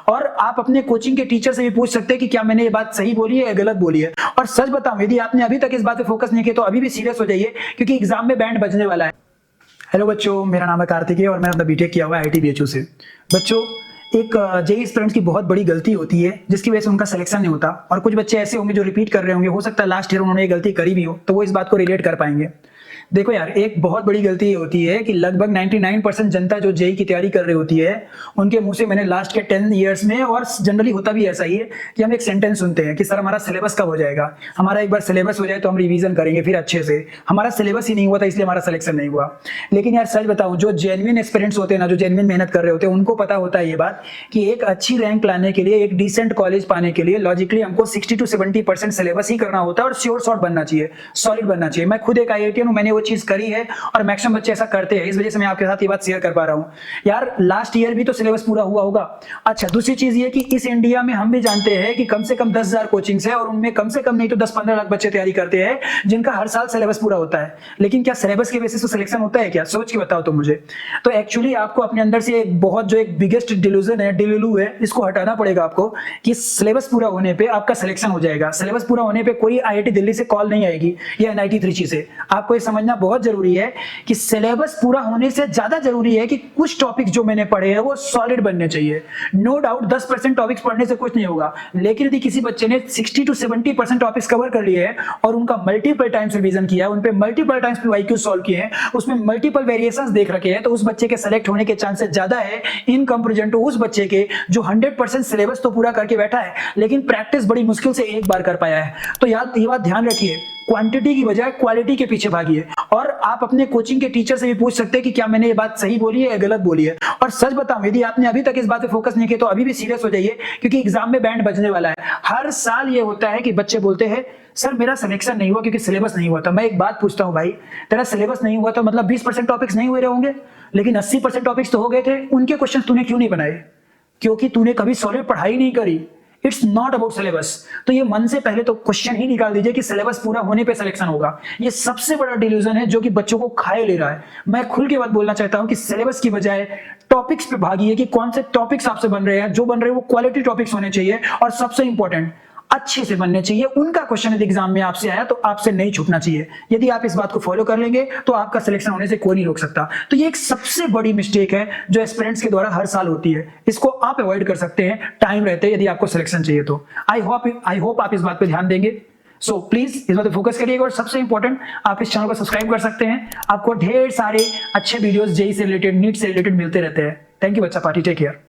और आप अपने कोचिंग के टीचर से भी पूछ सकते हैं कि क्या मैंने ये बात सही बोली है या गलत बोली है। और सच बताऊं, यदि आपने अभी तक इस बात पे फोकस नहीं किया तो अभी भी सीरियस हो जाइए, क्योंकि एग्जाम में बैंड बजने वाला है। हेलो बच्चों, मेरा नाम है कार्तिकेय और मैंने अपना बीटेक किया हुआ है IIT BHU से। बच्चों, एक जेईई स्टूडेंट्स की बहुत बड़ी गलती होती है जिसकी वजह से उनका सिलेक्शन नहीं होता। और कुछ बच्चे ऐसे होंगे जो रिपीट कर रहे होंगे, हो सकता है लास्ट ईयर उन्होंने ये गलती करी भी हो, तो वो इस बात को रिलेट कर पाएंगे। देखो यार, एक बहुत बड़ी गलती ये होती है कि लगभग 99% जनता जो जेईई की तैयारी कर रही होती है, उनके मुंह से मैंने लास्ट के 10 ईयर्स में, और जनरली होता भी ऐसा ही है, कि हम एक सेंटेंस सुनते हैं कि सर हमारा सिलेबस कब हो जाएगा, हमारा एक बार सिलेबस हो जाए तो हम रिवीजन करेंगे फिर अच्छे से, हमारा सिलेबस ही नहीं हुआ था इसलिए हमारा सिलेक्शन नहीं हुआ। लेकिन यार सच बताऊं, जो जेन्युइन एस्पिरेंट्स होते हैं ना, जो जेन्युइन मेहनत कर रहे होते हैं, उनको पता होता है ये बात कि एक अच्छी रैंक लाने के लिए, एक डिसेंट कॉलेज पाने के लिए लॉजिकली हमको 60 to 70% सिलेबस ही करना होता है और श्योर शॉर्ट बनना चाहिए, सॉलिड बनना चाहिए। मैं खुद एक IITian हूं, मैंने वो चीज करी है और मैक्सिमम बच्चे ऐसा करते हैं, इस वजह से मैं आपके साथ ये बात शेयर कर पा रहा हूं। यार लास्ट ईयर भी तो सिलेबस पूरा हुआ होगा। अच्छा, दूसरी चीज ये कि इस इंडिया में हम भी जानते हैं कि कम से कम 10,000 कोचिंग्स है और उनमें कम से कम नहीं तो 10-15 लाख बच्चे तैयारी करते हैं जिनका हर साल सिलेबस पूरा होता है। लेकिन क्या सिलेबस के बेसिस पे सिलेक्शन होता है क्या? सोच के बताओ तो मुझे। तो एक्चुअली आपको अपने अंदर से एक बिगेस्ट डिल्यूजन है, डिल्यूलू है, इसको हटाना पड़ेगा आपको कि सिलेबस पूरा होने पे आपका सिलेक्शन हो जाएगा। सिलेबस पूरा होने पे कोई IIT दिल्ली से कॉल नहीं आएगी या NIT त्रिची से। आपको ये समझना बहुत जरूरी है कि सिलेबस पूरा होने से ज्यादा जरूरी है कि कुछ टॉपिक्स जो मैंने पढ़े हैं वो सॉलिड बनने चाहिए। नो डाउट 10% टॉपिक्स पढ़ने से कुछ नहीं होगा, लेकिन यदि किसी बच्चे ने 60 to 70% टॉपिक्स कवर कर लिए हैं और उनका मल्टीपल टाइम्स रिवीजन किया है, उन पे मल्टीपल टाइम्स PYQ सॉल्व किए हैं, उसमें मल्टीपल वेरिएशंस देख रखे हैं, तो उस बच्चे के सेलेक्ट होने के चांसेस ज्यादा है इन कंपैरिजन टू उस बच्चे के जो 100% सिलेबस तो पूरा करके बैठा है लेकिन प्रैक्टिस बड़ी मुश्किल से एक बार कर पाया है। तो यार ये बात ध्यान रखिए, क्वांटिटी की बजाय क्वालिटी के पीछे भागिए। और आप अपने कोचिंग के टीचर से भी पूछ सकते हैं कि क्या मैंने ये बात सही बोली है या गलत बोली है। और सच बताऊं, यदि आपने अभी तक इस बात पे फोकस नहीं किया तो अभी भी सीरियस हो जाइए, क्योंकि एग्जाम में बैंड बजने वाला है। हर साल ये होता है कि बच्चे बोलते हैं सर मेरा सिलेक्शन नहीं हुआ क्योंकि सिलेबस नहीं हुआ था। मैं एक बात पूछता हूं भाई, तेरा सिलेबस नहीं हुआ तो मतलब 20% टॉपिक्स नहीं हुए होंगे, लेकिन 80% टॉपिक्स तो हो गए थे। उनके क्वेश्चन तूने क्यों नहीं बनाए? क्योंकि तूने कभी सॉलिड पढ़ाई नहीं करी। It's not about syllabus. तो ये मन से पहले तो क्वेश्चन ही निकाल दीजिए कि सिलेबस पूरा होने पे सिलेक्शन होगा। ये सबसे बड़ा डिल्यूजन है जो कि बच्चों को खाए ले रहा है। मैं खुल के बात बोलना चाहता हूं कि सिलेबस की बजाय टॉपिक्स पे भागिए कि कौन से टॉपिक्स आपसे बन रहे हैं। जो बन रहे हैं वो क्वालिटी टॉपिक्स होने चाहिए और सबसे इंपॉर्टेंट अच्छे से बनने चाहिए। उनका क्वेश्चन यदि एग्जाम में आपसे आया तो आपसे नहीं छूटना चाहिए। यदि आप इस बात को फॉलो कर लेंगे तो आपका सिलेक्शन होने से कोई नहीं रोक सकता। तो ये एक सबसे बड़ी मिस्टेक है जो एस्पिरेंट्स के द्वारा हर साल होती है। इसको आप अवॉइड कर सकते हैं टाइम रहते यदि आपको सिलेक्शन चाहिए तो। आई होप आप इस बात पे ध्यान देंगे। सो प्लीज इस बात पे फोकस करिएगा। और सबसे इंपॉर्टेंट, आप इस चैनल को सब्सक्राइब कर सकते हैं। आपको ढेर सारे अच्छे वीडियोस जेईई से रिलेटेड, नीट से रिलेटेड मिलते रहते हैं। थैंक यू बच्चा पार्टी, टेक केयर।